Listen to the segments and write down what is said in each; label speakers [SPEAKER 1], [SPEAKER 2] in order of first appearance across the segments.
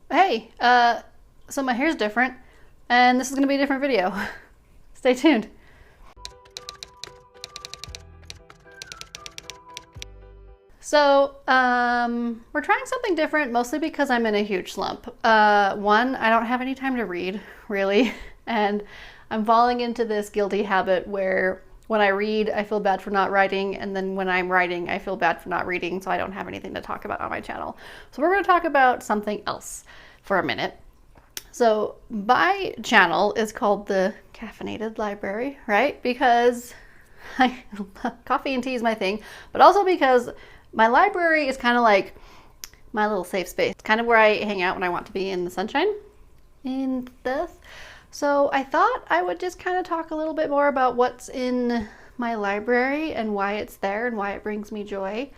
[SPEAKER 1] Hey, so my hair's different, and this is gonna be a different video. Stay tuned. So, we're trying something different, mostly because I'm in a huge slump. One, I don't have any time to read, really, and I'm falling into this guilty habit where when I read, I feel bad for not writing, and then when I'm writing, I feel bad for not reading, so I don't have anything to talk about on my channel. So we're gonna talk about something else for a minute. So my channel is called the Caffeinated Library, right? Because coffee and tea is my thing, but also because my library is kind of like my little safe space. It's kind of where I hang out when I want to be in the sunshine and stuff. So I thought I would just kind of talk a little bit more about what's in my library and why it's there and why it brings me joy,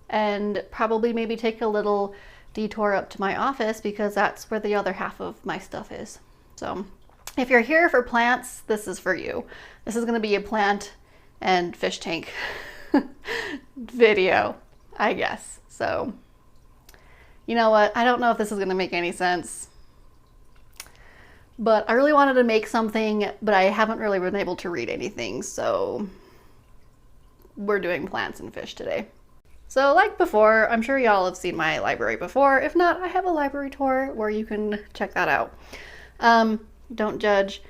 [SPEAKER 1] and probably maybe take a little detour up to my office because that's where the other half of my stuff is. So if you're here for plants, this is for you. This is going to be a plant and fish tank video, I guess. So you know what? I don't know if this is going to make any sense, but I really wanted to make something, but I haven't really been able to read anything. So we're doing plants and fish today. So like before, I'm sure y'all have seen my library before. If not, I have a library tour where you can check that out. Don't judge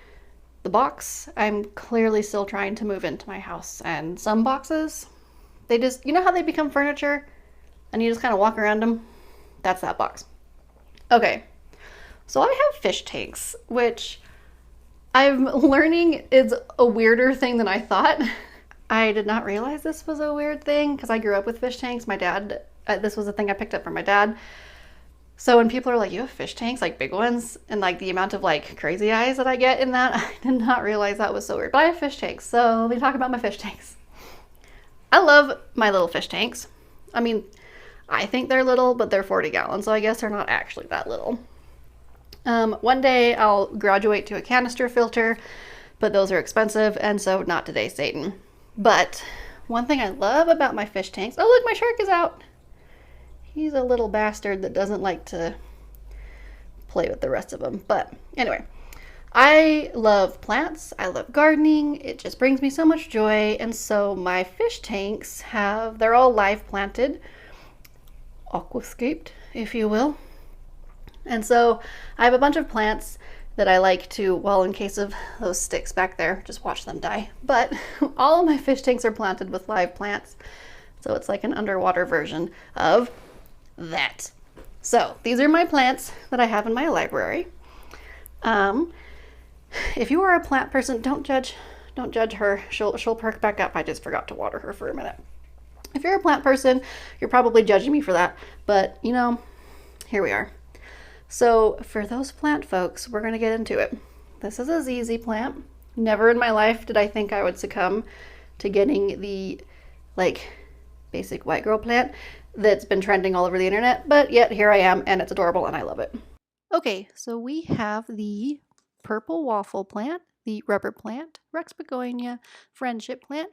[SPEAKER 1] the box. I'm clearly still trying to move into my house, and some boxes, they just, you know how they become furniture and you just kind of walk around them? That's that box. Okay, so I have fish tanks, which I'm learning is a weirder thing than I thought. I did not realize this was a weird thing because I grew up with fish tanks. My dad, this was a thing I picked up from my dad. So when people are like, you have fish tanks, like big ones, and like the amount of like crazy eyes that I get in that, I did not realize that was so weird. But I have fish tanks, so let me talk about my fish tanks. I love my little fish tanks. I mean, I think they're little, but they're 40 gallons, so I guess they're not actually that little. One day I'll graduate to a canister filter, but those are expensive, and so not today, Satan. But one thing I love about my fish tanks, oh look, my shark is out. He's a little bastard that doesn't like to play with the rest of them. But anyway, I love plants. I love gardening. It just brings me so much joy. And so my fish tanks they're all live planted, aquascaped, if you will. And so I have a bunch of plants that I like to, well, in case of those sticks back there, just watch them die. But all of my fish tanks are planted with live plants. So it's like an underwater version of that. So these are my plants that I have in my library. If you are a plant person, don't judge her. She'll perk back up. I just forgot to water her for a minute. If you're a plant person, you're probably judging me for that. But you know, here we are. So for those plant folks, we're going to get into it. This is a ZZ plant. Never in my life did I think I would succumb to getting the like basic white girl plant that's been trending all over the internet, but yet here I am, and it's adorable and I love it. Okay, so we have the purple waffle plant, the rubber plant, Rex begonia, friendship plant,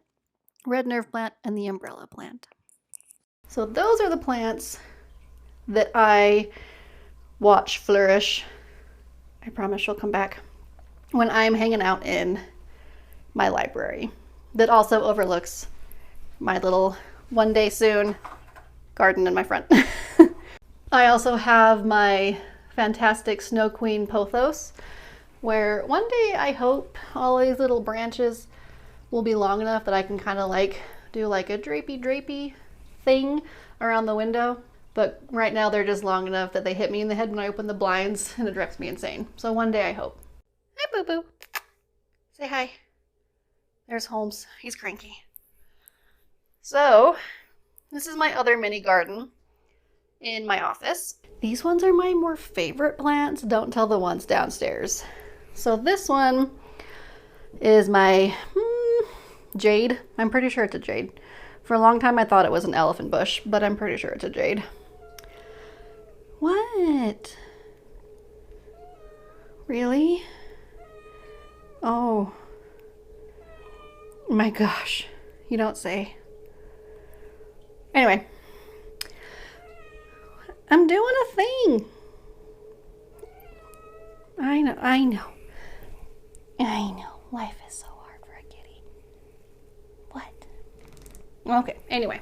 [SPEAKER 1] red nerve plant, and the umbrella plant. So those are the plants that I watch flourish. I promise she'll come back when I'm hanging out in my library that also overlooks my little one day soon garden in my front. I also have my fantastic Snow Queen Pothos, where one day I hope all these little branches will be long enough that I can kind of like do like a drapey thing around the window. But right now they're just long enough that they hit me in the head when I open the blinds and it drives me insane. So one day I hope. Hi, Boo Boo. Say hi. There's Holmes. He's cranky. So this is my other mini garden in my office. These ones are my more favorite plants. Don't tell the ones downstairs. So this one is my jade. I'm pretty sure it's a jade. For a long time I thought it was an elephant bush, but I'm pretty sure it's a jade. What? Really? Oh my gosh, you don't say. Anyway, I'm doing a thing. that. I know. Life is so hard for a kitty. What? Okay, anyway.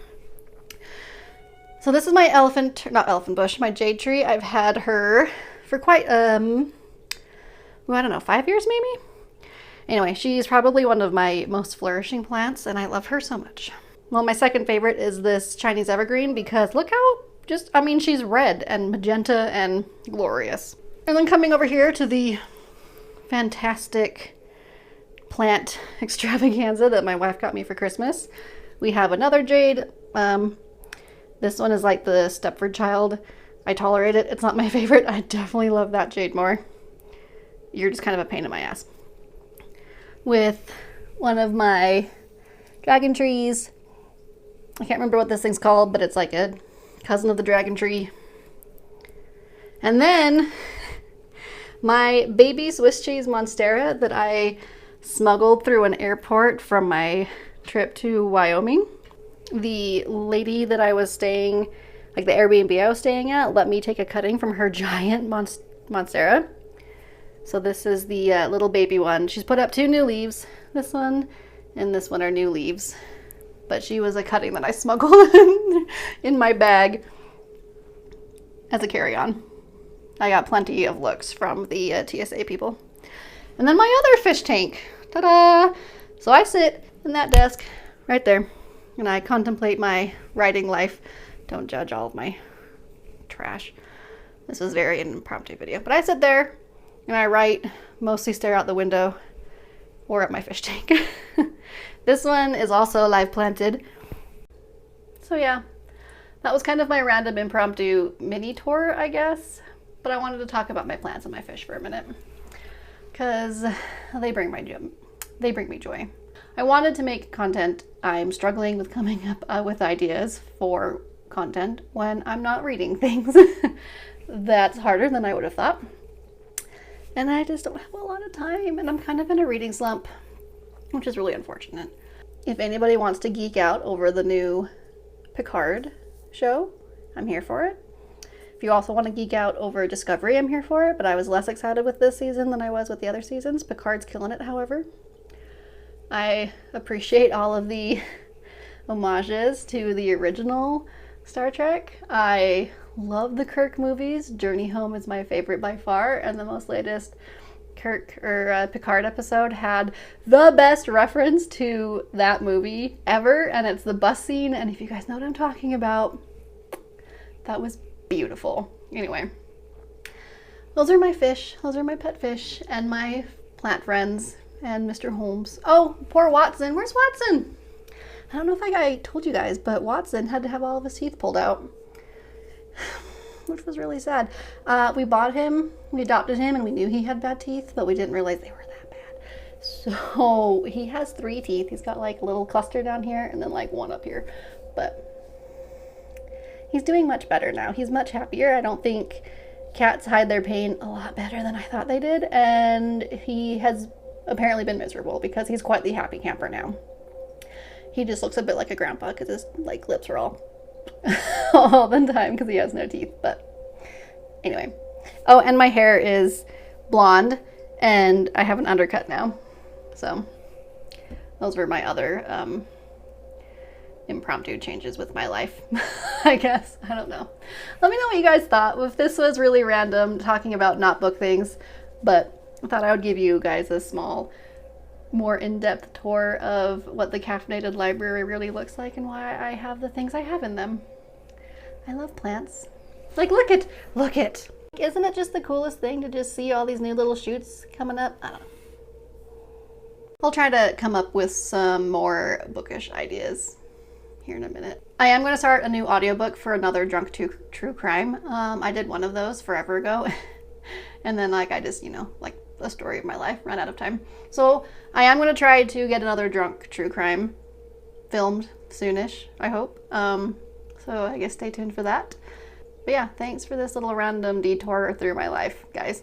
[SPEAKER 1] So this is my my jade tree. I've had her for quite, I don't know, 5 years maybe? Anyway, she's probably one of my most flourishing plants, and I love her so much. Well, my second favorite is this Chinese evergreen because look how she's red and magenta and glorious. And then coming over here to the fantastic plant extravaganza that my wife got me for Christmas, we have another jade. This one is like the Stepford child. I tolerate it. It's not my favorite. I definitely love that jade more. You're just kind of a pain in my ass. With one of my dragon trees. I can't remember what this thing's called, but it's like a cousin of the dragon tree. And then my baby Swiss cheese monstera that I smuggled through an airport from my trip to Wyoming. The lady that I was staying, like the Airbnb I was staying at, let me take a cutting from her giant monstera. So this is the little baby one. She's put up 2 new leaves. This one and this one are new leaves. But she was a cutting that I smuggled in my bag as a carry-on. I got plenty of looks from the TSA people. And then my other fish tank. Ta-da! So I sit in that desk right there and I contemplate my writing life. Don't judge all of my trash. This was very an impromptu video. But I sit there and I write, mostly stare out the window or at my fish tank. This one is also live planted. So yeah, that was kind of my random impromptu mini tour, I guess. But I wanted to talk about my plants and my fish for a minute because they bring me joy. I wanted to make content. I'm struggling with coming up with ideas for content when I'm not reading things. That's harder than I would have thought. And I just don't have a lot of time, and I'm kind of in a reading slump, which is really unfortunate. If anybody wants to geek out over the new Picard show, I'm here for it. If you also want to geek out over Discovery, I'm here for it, but I was less excited with this season than I was with the other seasons. Picard's killing it, however. I appreciate all of the homages to the original Star Trek. I love the Kirk movies. Journey Home is my favorite by far, and the most latest Picard episode had the best reference to that movie ever, and it's the bus scene, and if you guys know what I'm talking about, that was beautiful. Anyway, those are my fish. Those are my pet fish and my plant friends and Mr. Holmes. Oh, poor Watson. Where's Watson? I don't know if I told you guys, but Watson had to have all of his teeth pulled out, which was really sad. We bought him, we adopted him, and we knew he had bad teeth, but we didn't realize they were that bad. So he has 3 teeth. He's got like a little cluster down here and then like one up here, but he's doing much better now. He's much happier. I don't think cats hide their pain a lot better than I thought they did, and he has apparently been miserable because he's quite the happy camper now. He just looks a bit like a grandpa because his like lips are all the time because he has no teeth. But anyway, oh, and my hair is blonde and I have an undercut now. So those were my other impromptu changes with my life. I guess, I don't know. Let me know what you guys thought. If this was really random talking about not book things, but I thought I would give you guys a small, more in-depth tour of what the Caffeinated Library really looks like and why I have the things I have in them. I love plants. Like, look it! Isn't it just the coolest thing to just see all these new little shoots coming up? I don't know. I'll try to come up with some more bookish ideas here in a minute. I am going to start a new audiobook for another drunk true crime. I did one of those forever ago. And then like I just, like a story of my life, ran out of time. So I am going to try to get another drunk true crime filmed soonish, I hope. So I guess stay tuned for that. But yeah, thanks for this little random detour through my life, guys.